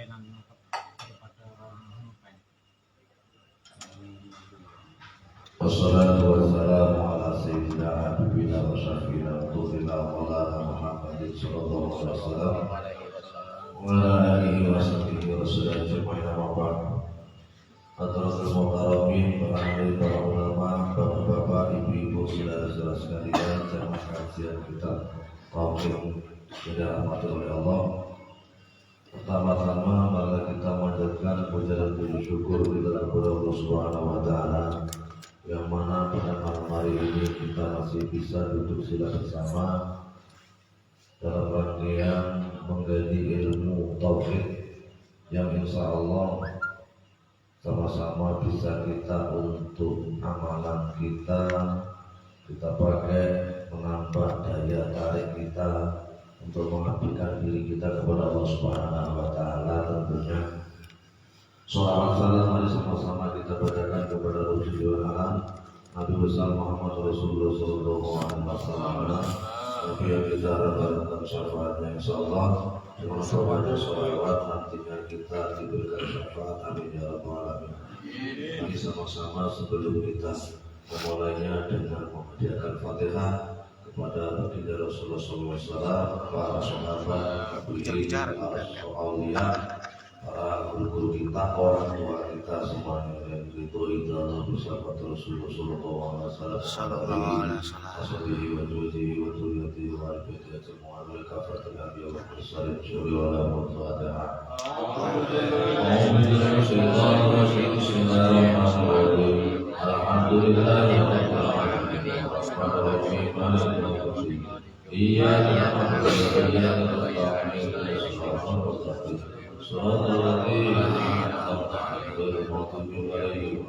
pelayanan kepada orang. Wassalatu wassalamu ala sayyidina habibina wa syafiina wa tufina maulana Muhammadin sallallahu alaihi wasallam wa ala alihi wa sahbihi wa sallam jemaah mabak Hadratul Mukarramin, para ulama, bapak-bapak, ibu-ibu, saudara-saudara sekalian, jemaah kajian kita Tauhid yang dirahmati oleh Allah. Pertama-tama mari kita manjatkan puja dan puji syukur kita kepada Allah Subhanahu wa taala yang mana pada malam hari ini kita masih bisa duduk sila bersama dalam rangkaian menggali ilmu tauhid yang insya Allah sama-sama bisa kita untuk amalan kita pakai menambah daya tarik kita untuk mengabdikan diri kita kepada Allah Subhanahu wa taala. Tentunya sholawat salam mari sama-sama kita bacakan kepada Rasulullah alam Nabi besar Muhammad Rasulullah sallallahu alaihi wasallam. Nabi yang kita harapkan syafaatnya insyaallah dengan membaca sholawat nantinya kita diberikan syafaat. Amin ya rabbal alamin. Mari sama-sama sebelum kita memulainya dengan menghadiahkan Fatihah kepada baginda Rasulullah SAW, para sahabat, para aulia, para guru-guru kita, orang tua kita semuanya yang diridhoi Allah bersama Rasulullah SAW. Ashabihi wa juzihi wa dzurriyyatihi wa al-baiti ajma'in wa kafatul anbiya wa mursalin syuri wa la mutfatiha. Bismillahirrahmanirrahim. Alhamdulillahirabbil alamin. Rahmanir rahim. Iyyaka na'budu wa iyyaka nasta'in. Shiratal ladzina an'amta 'alaihim ghairil maghdubi 'alaihim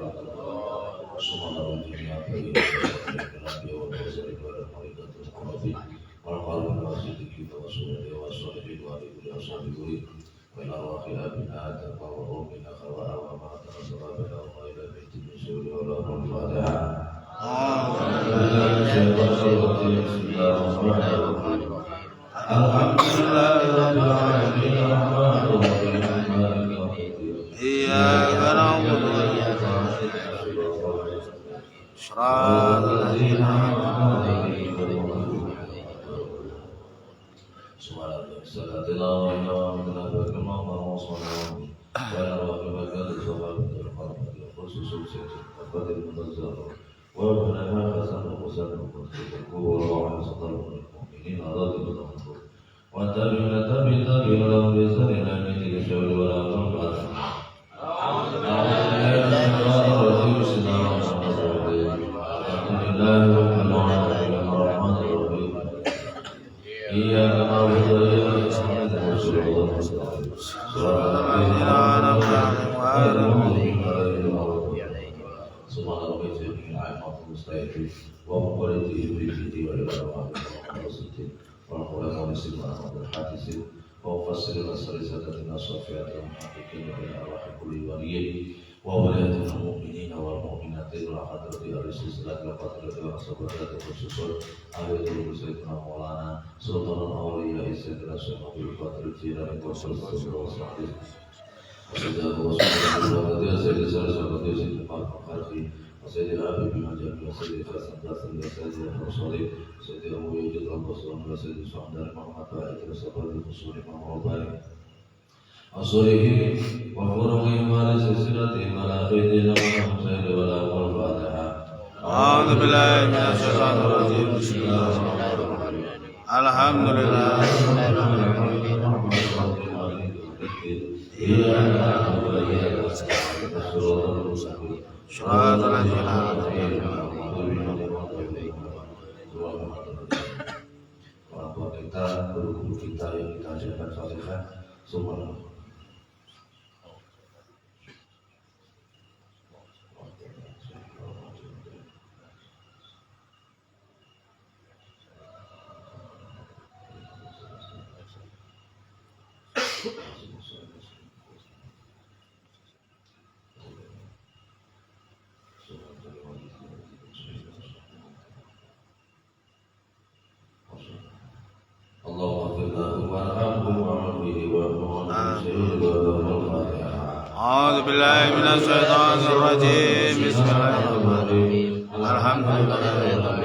أعوذ بالله من الشيطان الرجيم بسم الله الرحمن الرحيم الحمد لله رب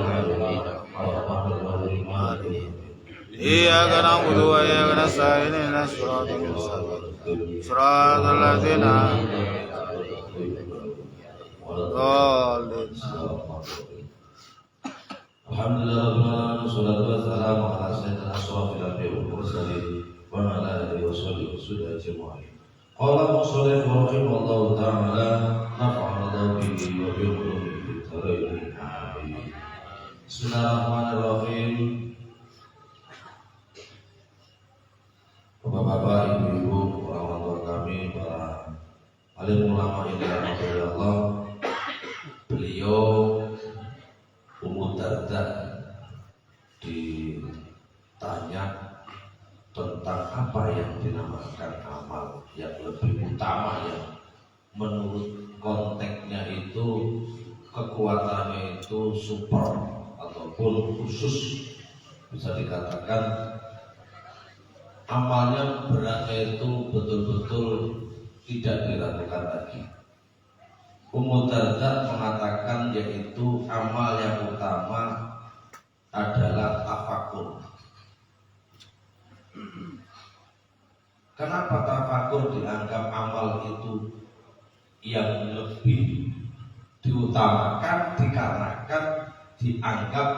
العالمين إياك نعبد وإياك نستعين اهدنا الصراط المستقيم صراط الذين أنعمت عليهم Alhamdulillah, wassalatu wassalamu ala sayyidina asyrafil anbiya'i wal mursalin wa ala alihi wa sahbihi ajma'in. Qala musannif rahimahullahu ta'ala nafa'ana bihi wa bi ulumihi fid-dharain amin. Bismillahirrahmanirrahim. Bapak-bapak, ibu-ibu, orang tua kami, para alim ulama yang dirahmati Allah, beliau Ummu Darda ditanya tentang apa yang dinamakan amal yang lebih utama, yang menurut konteksnya itu kekuatannya itu super ataupun khusus, bisa dikatakan amalnya beratnya itu betul-betul tidak diragukan lagi. Ummu Darda mengatakan yaitu amal yang utama adalah tafakur. Kenapa tafakur dianggap amal itu yang lebih diutamakan? Dikarenakan dianggap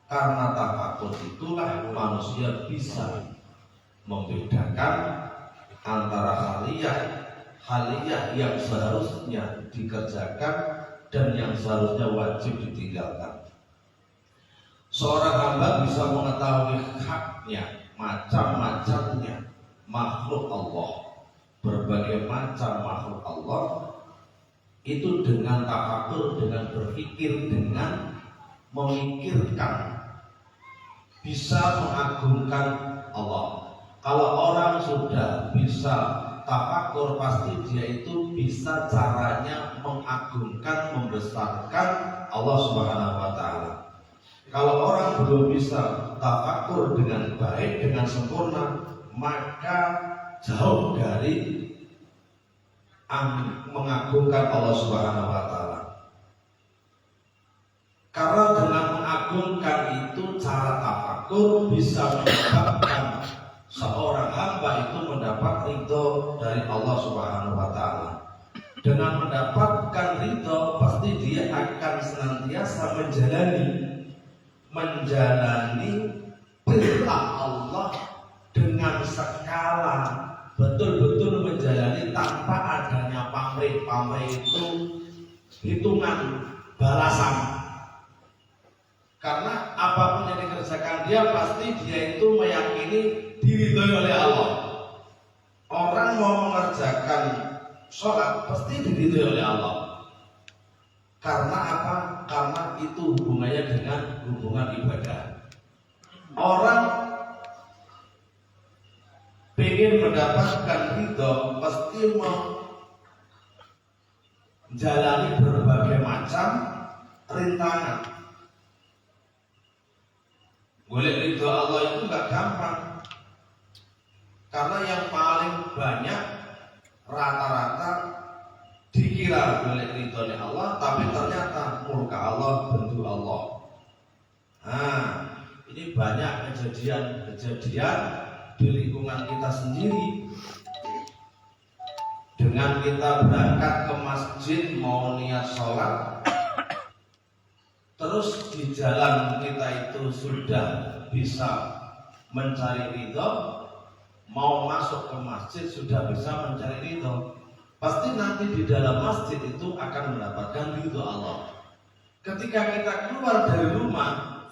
karena tafakur itulah manusia bisa membedakan antara haliyah yang seharusnya dikerjakan dan yang seharusnya wajib ditinggalkan. Seorang hamba bisa mengetahui haknya, macam-macamnya makhluk Allah, berbagai macam makhluk Allah itu dengan tafakur, dengan berpikir, dengan memikirkan, bisa mengagungkan Allah. Kalau orang sudah bisa tafakur, pasti dia itu bisa caranya mengagungkan, membesarkan Allah Subhanahu wa Ta'ala. Kalau orang belum bisa tafakur dengan baik, dengan sempurna, maka jauh dari mengagungkan Allah Subhanahu wa Ta'ala. Karena dengan mengagungkan itu, cara tafakur bisa menyebabkan seorang hamba itu mendapat ridho dari Allah Subhanahu wa Ta'ala. Dengan mendapatkan ridho, pasti dia akan senantiasa menjalani perintah Allah dengan skala betul-betul menjalani tanpa adanya pamrih itu hitungan balasan. Karena apapun yang dikerjakan dia, pasti dia itu meyakini diridhoi oleh Allah. Orang mau mengerjakan sholat pasti diridhoi oleh Allah. Karena apa? Karena itu hubungannya dengan hubungan ibadah. Orang ingin mendapatkan ridho, pasti menjalani berbagai macam rintangan. Golek ridho Allah itu gak gampang. Karena yang paling banyak rata-rata dikira golek ridhonya Allah, tapi ternyata murka Allah, bentuk Allah. Nah, ini banyak kejadian di lingkungan kita sendiri. Dengan kita berangkat ke masjid mau niat sholat, terus di jalan kita itu sudah bisa mencari ridho, mau masuk ke masjid sudah bisa mencari ridho, pasti nanti di dalam masjid itu akan mendapatkan ridho Allah. Ketika kita keluar dari rumah,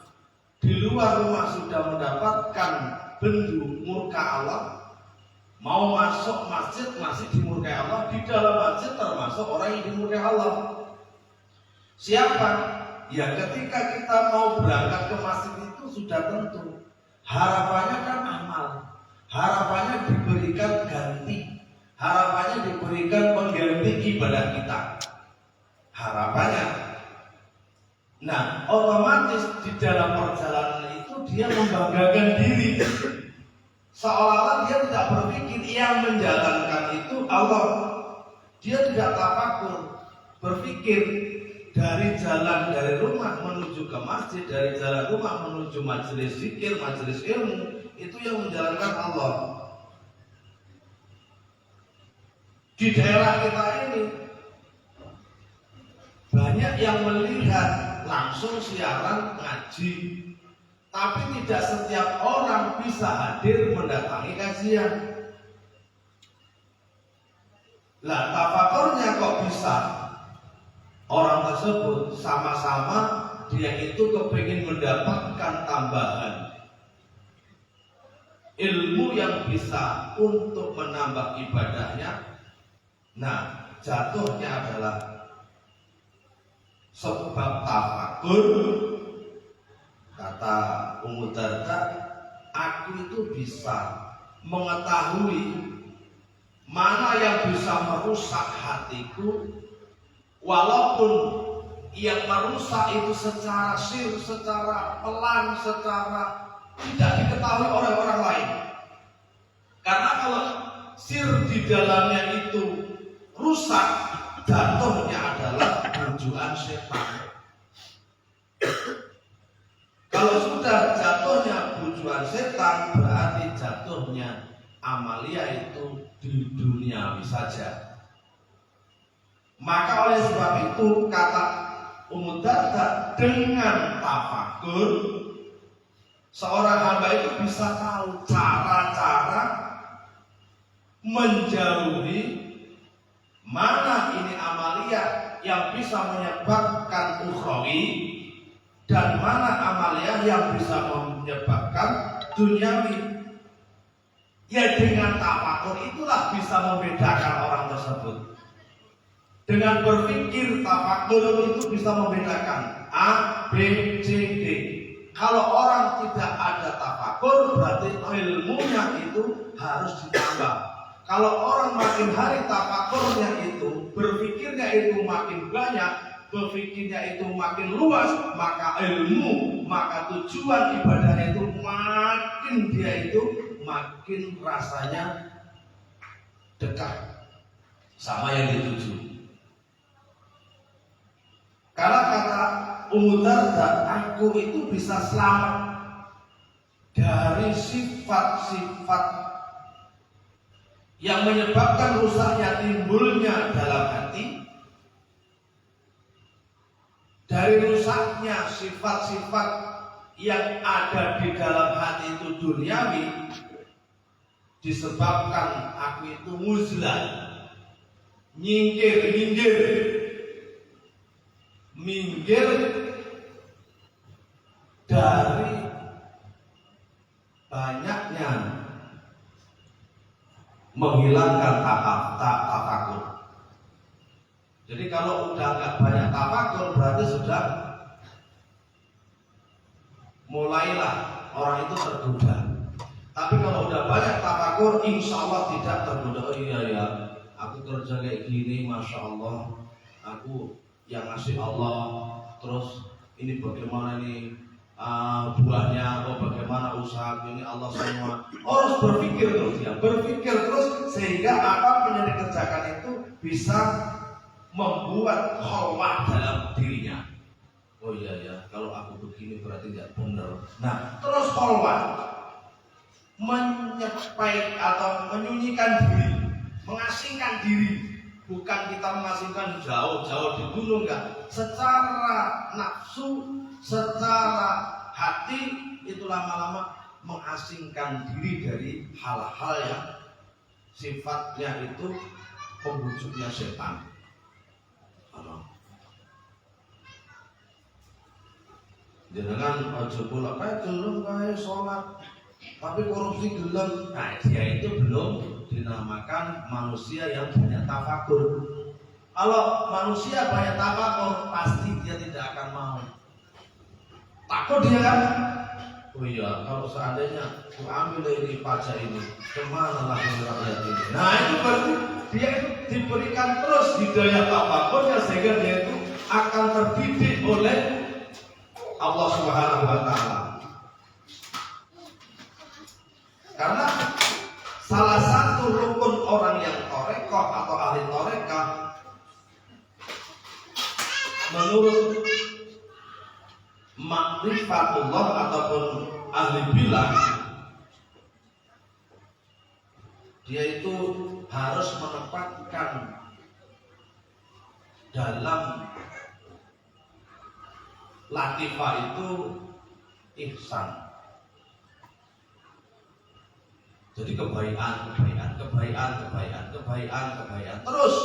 di luar rumah sudah mendapatkan bendu murka Allah, mau masuk masjid masih dimurkai Allah, di dalam masjid termasuk orang yang dimurkai Allah. Siapa? Ya ketika kita mau berangkat ke masjid itu sudah tentu harapannya kan amal, harapannya diberikan ganti, harapannya diberikan pengganti ibadah kita, harapannya. Nah, otomatis di dalam perjalanan itu dia membanggakan diri, seolah-olah dia tidak berpikir yang menjalankan itu Allah, Dia tidak tafakur, berpikir dari jalan dari rumah menuju ke masjid, dari jalan rumah menuju majelis zikir, majelis ilmu, itu yang menjalankan Allah. Di daerah kita ini banyak yang melihat langsung siaran ngaji, tapi tidak setiap orang bisa hadir mendatangi kajian. Lah tafakurnya kok bisa? Orang tersebut sama-sama dia itu kepingin mendapatkan tambahan ilmu yang bisa untuk menambah ibadahnya. Nah, jatuhnya adalah sebab tafakur. Kata Ummu Darda, aku itu bisa mengetahui mana yang bisa merusak hatiku, walaupun yang merusak itu secara secara pelan, secara tidak diketahui oleh orang lain. Karena kalau sir di dalamnya itu rusak, jatuhnya adalah bujukan setan. Kalau sudah jatuhnya bujukan setan, berarti jatuhnya amalia itu di duniawi saja. Maka oleh sebab itu kata Ummu Darda, dengan tafakur seorang hamba itu bisa tahu cara-cara menjauhi mana ini amalia yang bisa menyebabkan ukhrawi dan mana amalia yang bisa menyebabkan duniawi. Ya dengan tafakur itulah bisa membedakan orang tersebut. Dengan berpikir tafakur itu bisa membedakan A, B, C, D. Kalau orang tidak ada tafakur, berarti ilmunya itu harus ditambah. Kalau orang makin hari tafakurnya itu, berpikirnya itu makin banyak, berpikirnya itu makin luas, maka ilmu, maka tujuan ibadahnya itu makin dia itu makin rasanya dekat sama yang dituju. Karena kata Ummu Darda, aku itu bisa selamat dari sifat-sifat yang menyebabkan rusaknya timbulnya dalam hati, dari rusaknya sifat-sifat yang ada di dalam hati itu duniawi, disebabkan aku itu muzlah, minggir dari banyaknya menghilangkan tafakur. Jadi kalau udah nggak banyak tafakur, berarti sudah mulailah orang itu tergoda. Tapi kalau udah banyak tafakur, insya Allah tidak tergoda. Oh iya ya, aku kerja kayak gini, masya Allah, aku yang ngasih Allah. Terus ini bagaimana ini buahnya, bagaimana usaha ini Allah semua. Harus berpikir terus ya, berpikir terus sehingga apa yang dikerjakan itu bisa membuat khalwah dalam dirinya. Oh iya ya, kalau aku begini berarti tidak benar. Nah, terus khalwah, menyepai atau menyunyikan diri, mengasingkan diri. Bukan kita mengasingkan jauh-jauh di gunung, enggak. Secara nafsu, secara hati itu lama-lama mengasingkan diri dari hal-hal yang sifatnya itu pembujuknya setan. Jangan ojo pula kayak gelem kayak sholat tapi korupsi gelem. Nah, dia itu belum dinamakan manusia yang banyak tafakur. Kalau manusia banyak tafakur, pasti dia tidak akan mau. Takut dia kan? Oh iya, kalau seandainya aku ambil ini pajak ini, kemana lagi rakyat ini? Nah itu berarti dia itu diberikan terus hidayah tafakurnya sehingga dia itu akan terdidik oleh Allah Subhanahu wa Ta'ala. Karena salah satu rukun orang yang torekoh atau ahli torekah menurut makrifatullah ataupun ahli bilang, dia itu harus menempatkan dalam latifah itu ihsan. Jadi kebaikan terus.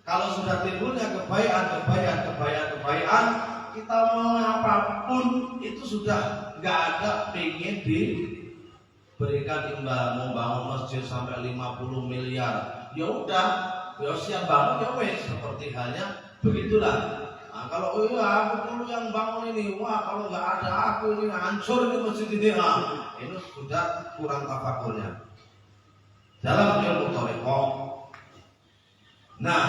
Kalau sudah timbulnya kebaikan, kita mau apapun itu sudah nggak ada pengen diberikan imbal. Mau bangun masjid sampai 50 miliar, ya udah, ya siap bangun ya wes. Seperti halnya begitulah. Nah, kalau aku dulu yang bangun ini, wah kalau nggak ada aku ini hancur ini masjid ini. Nah, ini sudah kurang tafakurnya dalam ilmu thariqah. Nah,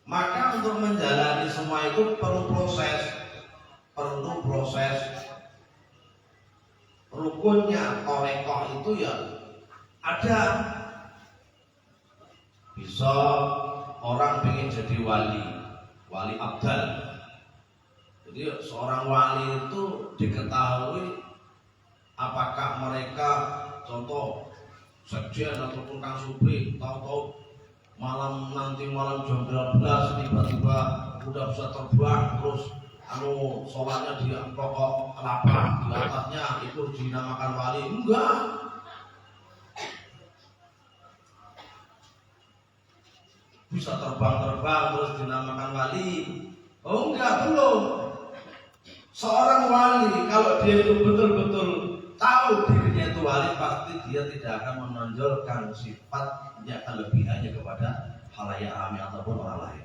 maka untuk menjalani semua itu perlu proses. Rukunnya thariqah itu ya ada. Bisa orang pengen jadi wali abdal. Jadi seorang wali itu diketahui apakah mereka contoh sekjen ataupun Kang Supri, tahu-tahu malam jam 12 tiba-tiba udah bisa terbang, terus sholatnya di pokok kelapa, di atasnya itu dinamakan wali. Enggak. Bisa terbang terus dinamakan wali. Oh enggak, belum. Seorang wali kalau dia itu betul-betul tahu dirinya itu wali, pasti dia tidak akan menonjolkan sifatnya kelebihannya kepada khalayak ramai ataupun orang lain.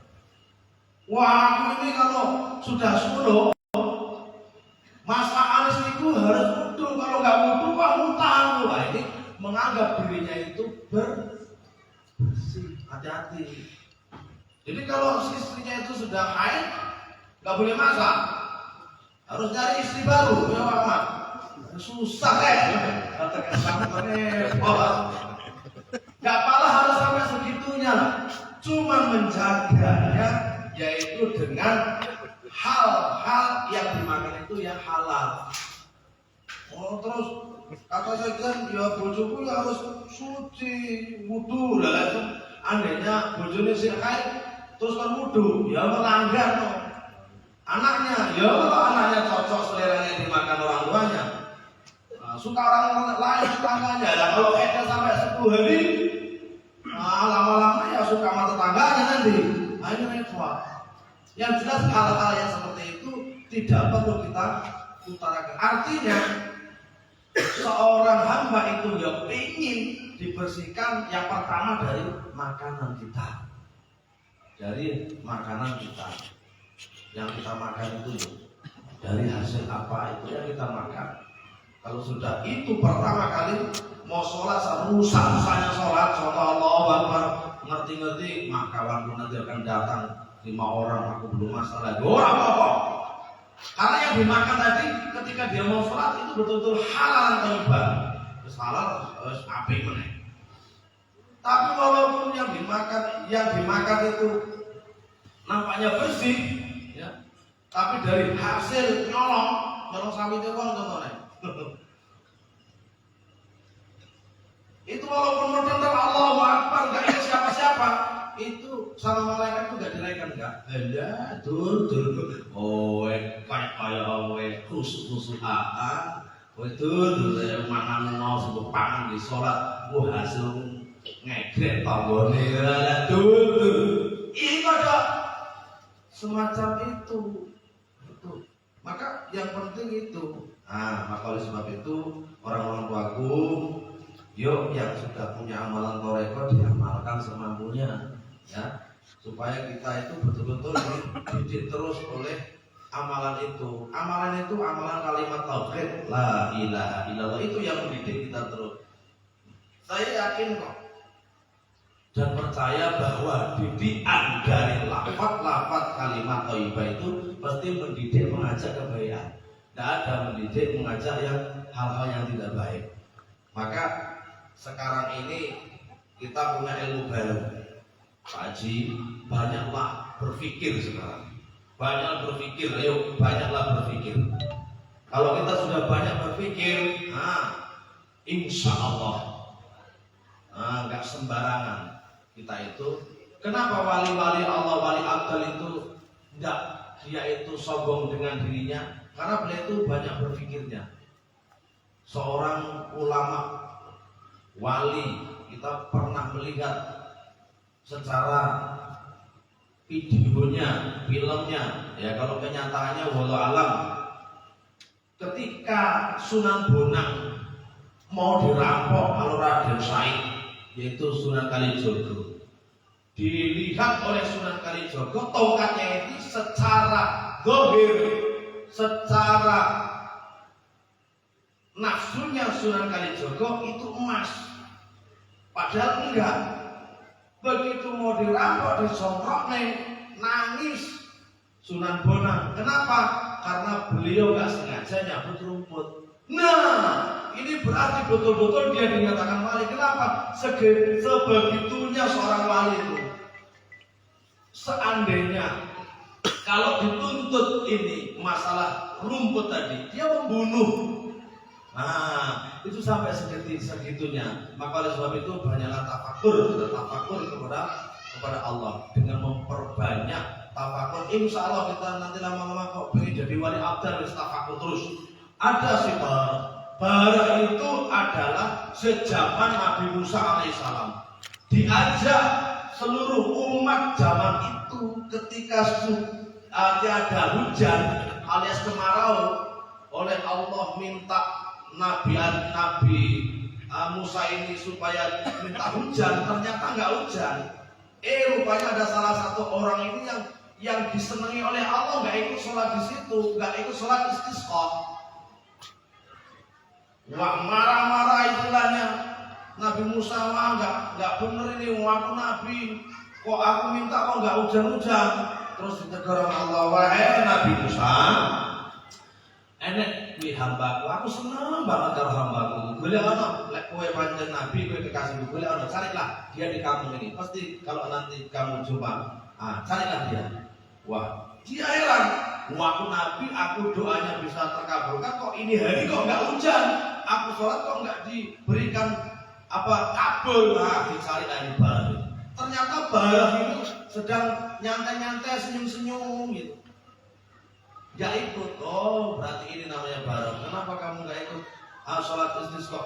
Wah, aku ini kalau sudah suruh masa anis itu harus wudu, kalau nggak wudu wah utang. Wah, ini menganggap dirinya itu bersih. Hati-hati. Jadi kalau istrinya itu sudah haid, nggak boleh masak, harus cari istri baru. Ya Pak, susah nggak pala harus sampai segitunya lah. Cuma menjaganya, yaitu dengan hal-hal yang dimakan itu yang halal. Oh terus kata saya kan, ya bojoku ya harus suci, wudu lah itu. Andainya bojone sing haid terus kan wudu, ya melanggar no. Anaknya, ya kalau anaknya cocok selera yang dimakan orang tuanya, nah, suka orang lain tetangganya. Lah kalau haidnya sampai 10 hari, nah, lama-lama ya suka sama tetangganya nanti. Nah ini repot. Yang jelas hal-hal yang seperti itu tidak perlu kita utarakan. Artinya seorang hamba itu ya ingin dibersihkan yang pertama dari makanan kita. Dari makanan kita. Yang kita makan itu dari hasil apa itu yang kita makan. Kalau sudah itu pertama kali mau sholat, rusak-rusaknya sholat, Allahu Akbar, ngerti-ngerti, maka kawanku nanti akan datang 5 orang, aku belum masalah. Orang apa? Karena yang dimakan tadi ketika dia mau sholat itu betul-betul halal dan thayyibah. Terus halal, terus api meneh. Tapi walaupun yang dimakan itu nampaknya bersih, ya, tapi dari hasil nyolong sawit itu kan contohnya. Itu walaupun modern Allahu Akbar, gak ingat siapa-siapa, itu sama malaikat itu gak dinaikkan enggak? Ya, tuh. Oh, kayak khusus tuh makan mau sebut pangan di sholat, hasil ngegret tanggone tuh. Ini ada semacam itu. Maka yang penting itu. Nah, maka oleh sebab itu orang-orang tuaku, yuk yang sudah punya amalan thariqah diamalkan semampunya, ya, supaya kita itu betul-betul dididik terus oleh amalan itu. Amalan itu amalan kalimat tauhid, la ilaha illallah, itu yang mendidik kita terus. Saya yakin kok dan percaya bahwa didikan dari lafaz kalimat thayyibah itu pasti mendidik mengajak kebaikan. Tidak ada mendidik mengajak yang hal-hal yang tidak baik. Maka sekarang ini kita punya ilmu baru. Pak Haji, banyaklah berpikir sekarang. Banyak berpikir, ayo banyaklah berpikir. Kalau kita sudah banyak berpikir, insya Allah nggak sembarangan kita itu. Kenapa wali-wali Allah, wali abdal itu enggak, dia itu sombong dengan dirinya? Karena beliau itu banyak berpikirnya. Seorang ulama wali, kita pernah melihat secara videonya, filmnya, ya kalau kenyataannya wallahu alam. Ketika Sunan Bonang mau dirampok kalau Raden Said, yaitu Sunan Kalijogo, dilihat oleh Sunan Kalijogo tongkatnya itu secara zahir, secara nafsunya Sunan Kalijogo itu emas, padahal enggak. Begitu mau dirampok disongkrok nangis Sunan Bonang. Kenapa? Karena beliau gak sengaja nyabut rumput. Nah, ini berarti betul-betul dia dinyatakan wali. Kenapa? Sebegitunya seorang wali itu. Seandainya kalau dituntut ini masalah rumput tadi, dia membunuh. Nah, itu sampai segitunya. Maka oleh sebab itu banyaklah tafakur kepada Allah dengan memperbanyak tafakur. Insya Allah kita nanti lama-lama kok pengen jadi wali abdal harus tafakur terus. Ada sih bara itu adalah sejaman Nabi Musa alaihissalam. Diajak seluruh umat zaman itu ketika tiada hujan alias kemarau, oleh Allah minta Nabi Musa ini supaya minta hujan, ternyata nggak hujan. Rupanya ada salah satu orang ini yang disenangi oleh Allah nggak ikut sholat di situ, nggak ikut sholat istisqa. Wah, marah-marah istilahnya. Nabi Musa mah nggak bener ini, aku Nabi, kok aku minta kok nggak hujan-hujan. Terus ditegur Allah, wahai Nabi Musa, enek di hambaku, aku senang banget kalau hambaku. Boleh ono, lek kowe pancen Nabi, kowe kekasihku, boleh ono, carilah dia di kampung ini. Pasti kalau nanti kamu jumpa, carilah dia. Wah, dia heran. Aku Nabi, aku doanya bisa terkabulkan, kok ini hari kok nggak hujan? Aku sholat kok nggak diberikan kabul? Dicari dari barang. Ternyata barang itu sedang nyantai-nyantai, senyum-senyum gitu. Gak ikut. Oh, berarti ini namanya barang. Kenapa kamu gak ikut sholat istisqa?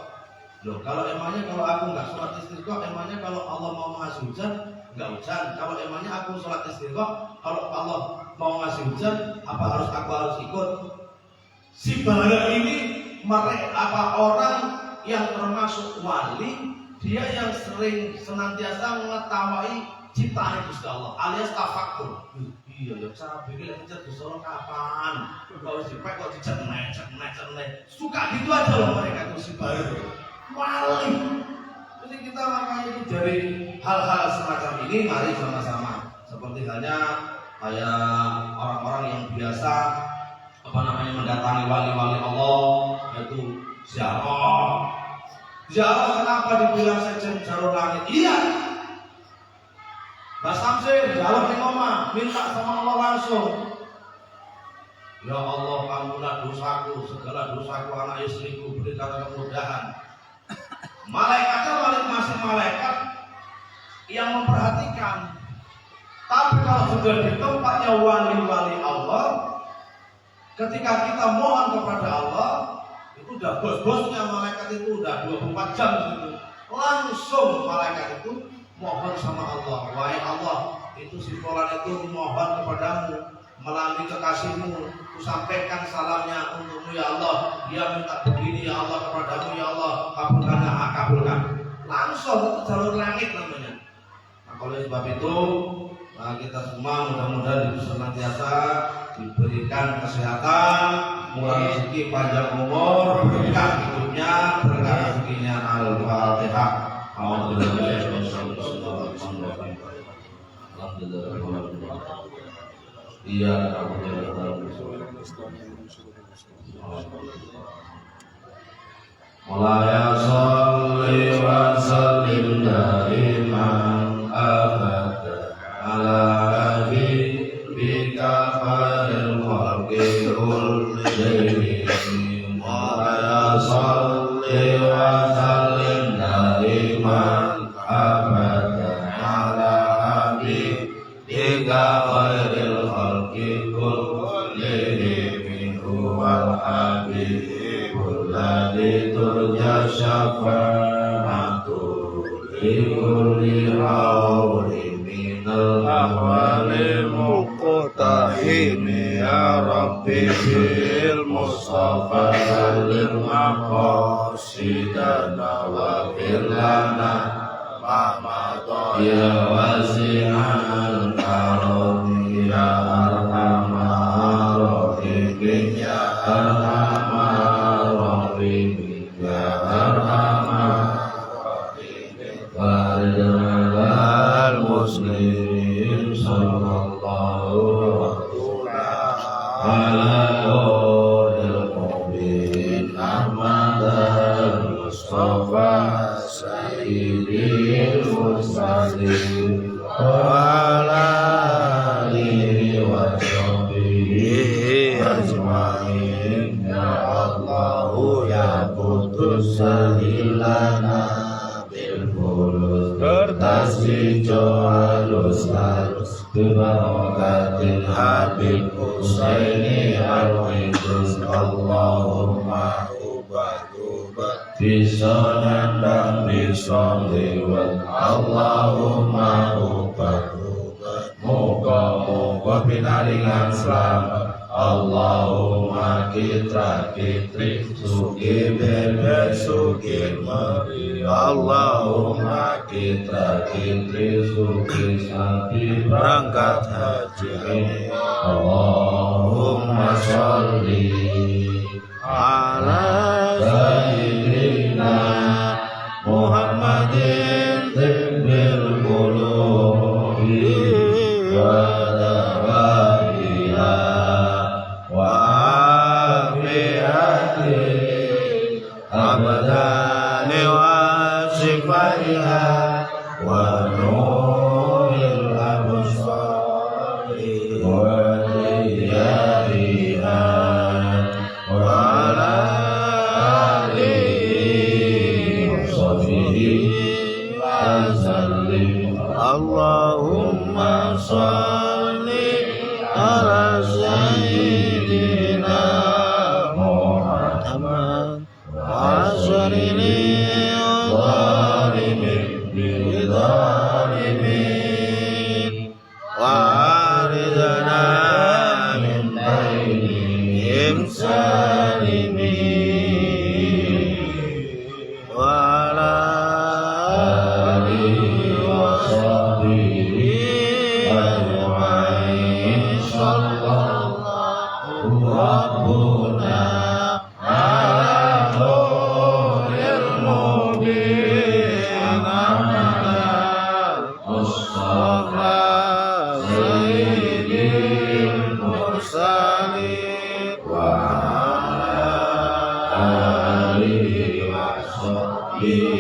Loh, kalau emangnya kalau aku gak sholat istisqa, emangnya kalau Allah mau ngasih hujan gak hujan? Kalau emangnya aku sholat istisqa, kalau Allah mau ngasih hujan, apa aku harus ikut? Si bara ini orang yang termasuk wali, dia yang sering senantiasa mengetahui ciptaan Gusti Allah alias tafakur. Iya ya, cara pikir dicat disuruh kapan? Kalau dipek kok dicat naik. Suka gitu aja loh mereka itu si baru wali. Jadi kita makanya itu dari hal-hal semacam ini mari sama-sama. Seperti halnya kayak orang-orang yang biasa mendatangi wali-wali Allah, yaitu ziarah. Ziarah kenapa dibilang sejen jalur langit? Iya. Mas Samsin, jalan di omah, minta sama Allah langsung. Ya Allah, ampunlah dosaku, segala dosaku, anak istriku, berikan kemudahan. Malaikatnya masih malaikat yang memperhatikan. Tapi kalau sudah di tempatnya wali-wali Allah, ketika kita mohon kepada Allah, itu udah bos-bosnya malaikat itu udah 24 jam gitu. Langsung malaikat itu mohon sama Allah, wahai Allah, itu si fulan itu mohon kepadamu melalui kekasihmu, ku sampaikan salamnya untukmu ya Allah, dia minta begini ya Allah kepadamu ya Allah, kabulkan. Langsung itu jalur langit namanya. Nah, oleh sebab itu kita semua mudah-mudahan senantiasa diberikan kesehatan, murah rezeki, panjang umur, berkah hidupnya, berkah rezekinya. Al-Fatihah. Iya, Mulaya sholli wa sallim daiman abada وسلم دائما أبدا على حبيبك خير الخلق كلهم هو الحبيب الذي ترجى شفاعته لكل حول من الأحوال المقتحم يا ربي بالمصطفى سلم مقاصدنا واغفر لنا ما مضى يا واسع الكرم يا أرحم الراحمين يا أرحم الراحمين يا أرحم الراحمين فرج المسلمين صلى الله على نور المؤمنين أحمد المصطفى سيد المرسلين وعلى آله وصحبه أجمعين يا الله يا قدوس سهلنا بالفلوس kertas hijau halus-halus Berakatil Habib Husaini al-Idrus Allahumma ubat-ubat bisa nandang bisa lewat Allahumma ubat-ubat moga-moga pinaringan selamat Allahumma kitra-kitri sugi beber sugi meri Allahumma kitra-kitri sugi sapi berangkat haji Allahumma sholli ala sayyidina Muhammadin tibbil qulubi wa dawaiha أبدان وصفاتها ونور الأبصار وديارها وعلى آله وصحبه وسلم اللهم صل على سيدنا محمد وعشرني ظالمين بظالمين وعارضنا من بينهم سالمين وعلى آله وصحبه أجمعين صلى الله ربنا Yeah.